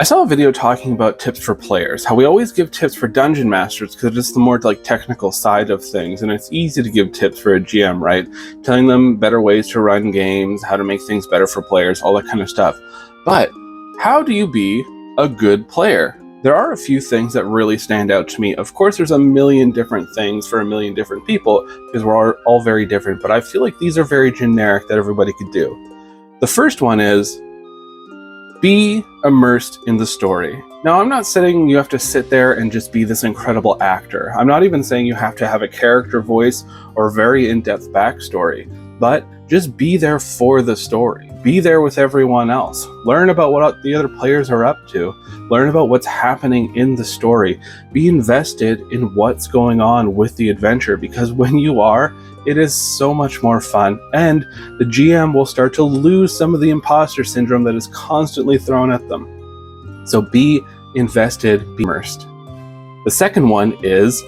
I saw a video talking about tips for players, how we always give tips for dungeon masters because it's the more technical side of things, and it's easy to give tips for a GM, right? Telling them better ways to run games, how to make things better for players, all that kind of stuff. But how do you be a good player? There are a few things that really stand out to me. Of course, there's a million different things for a million different people because we're all very different, but I feel like these are very generic that everybody could do. The first one is be immersed in the story. Now, I'm not saying you have to sit there and just be this incredible actor. I'm not even saying you have to have a character voice or a very in-depth backstory, but just be there for the story. Be there with everyone else. Learn about what the other players are up to. Learn about what's happening in the story. Be invested in what's going on with the adventure, because when you are, it is so much more fun, and the GM will start to lose some of the imposter syndrome that is constantly thrown at them. So be invested, be immersed. The second one is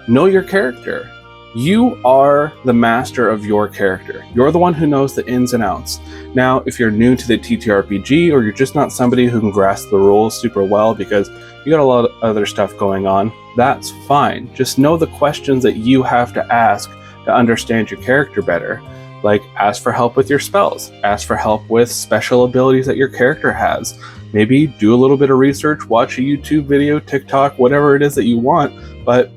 know your character. You are the master of your character. You're the one who knows the ins and outs. Now, if you're new to the TTRPG, or you're just not somebody who can grasp the rules super well because you got a lot of other stuff going on, that's fine. Just know the questions that you have to ask to understand your character better. Like, ask for help with your spells, ask for help with special abilities that your character has. Maybe do a little bit of research, watch a YouTube video, TikTok, whatever it is that you want, but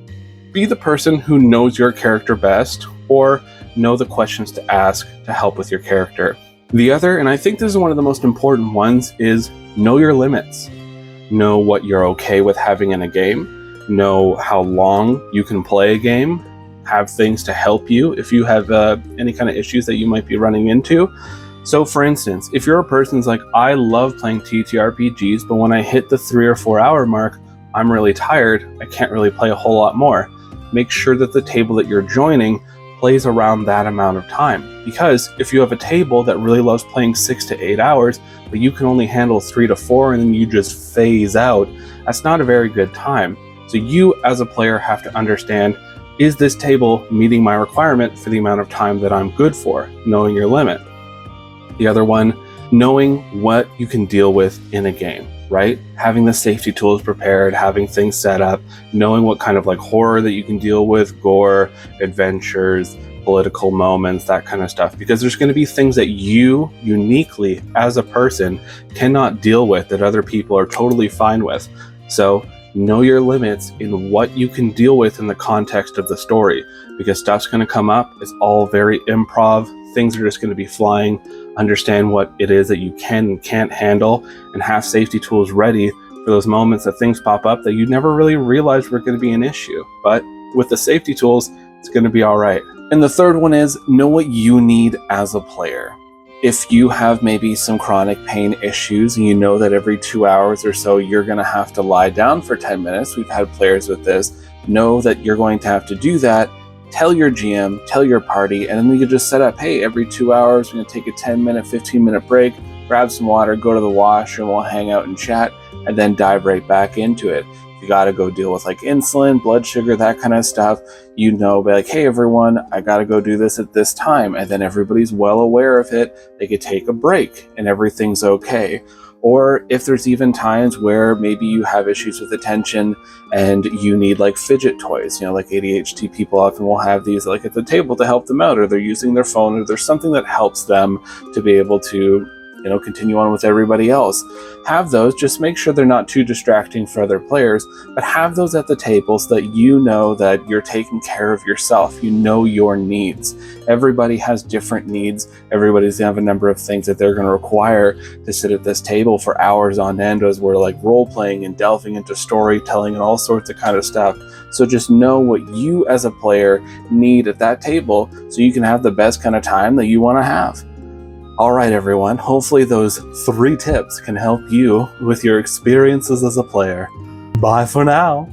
be the person who knows your character best, or know the questions to ask to help with your character. The other, and I think this is one of the most important ones, is know your limits. Know what you're okay with having in a game. Know how long you can play a game. Have things to help you if you have any kind of issues that you might be running into. So for instance, if you're a person who's like, I love playing TTRPGs, but when I hit the 3 or 4 hour mark, I'm really tired, I can't really play a whole lot more. Make sure that the table that you're joining plays around that amount of time. Because if you have a table that really loves playing 6 to 8 hours, but you can only handle 3 to 4 and then you just phase out, that's not a very good time. So you as a player have to understand, is this table meeting my requirement for the amount of time that I'm good for? Knowing your limit. The other one, knowing what you can deal with in a game, right? Having the safety tools prepared, having things set up, knowing what kind of horror that you can deal with, gore, adventures, political moments, that kind of stuff. Because there's going to be things that you uniquely as a person cannot deal with that other people are totally fine with. So know your limits in what you can deal with in the context of the story, because stuff's going to come up. It's all very improv. Things are just going to be flying. Understand what it is that you can and can't handle, and have safety tools ready for those moments that things pop up that you never really realized were going to be an issue. But with the safety tools, it's going to be all right. And the third one is know what you need as a player. If you have maybe some chronic pain issues and you know that every 2 hours or so you're going to have to lie down for 10 minutes, we've had players with this, know that you're going to have to do that. Tell your GM, tell your party, and then we could just set up, hey, every 2 hours, we're going to take a 10-minute, 15-minute break, grab some water, go to the washroom, we'll hang out and chat, and then dive right back into it. If you got to go deal with insulin, blood sugar, that kind of stuff, be like, hey, everyone, I got to go do this at this time. And then everybody's well aware of it. They could take a break and everything's okay. Or if there's even times where maybe you have issues with attention and you need fidget toys, ADHD people often will have these at the table to help them out, or they're using their phone, or there's something that helps them to be able to continue on with everybody else. Have those, just make sure they're not too distracting for other players, but have those at the table so that you know that you're taking care of yourself. You know your needs. Everybody has different needs. Everybody's gonna have a number of things that they're gonna require to sit at this table for hours on end as we're role-playing and delving into storytelling and all sorts of kind of stuff. So just know what you as a player need at that table so you can have the best kind of time that you wanna have. All right, everyone, hopefully those 3 tips can help you with your experiences as a player. Bye for now.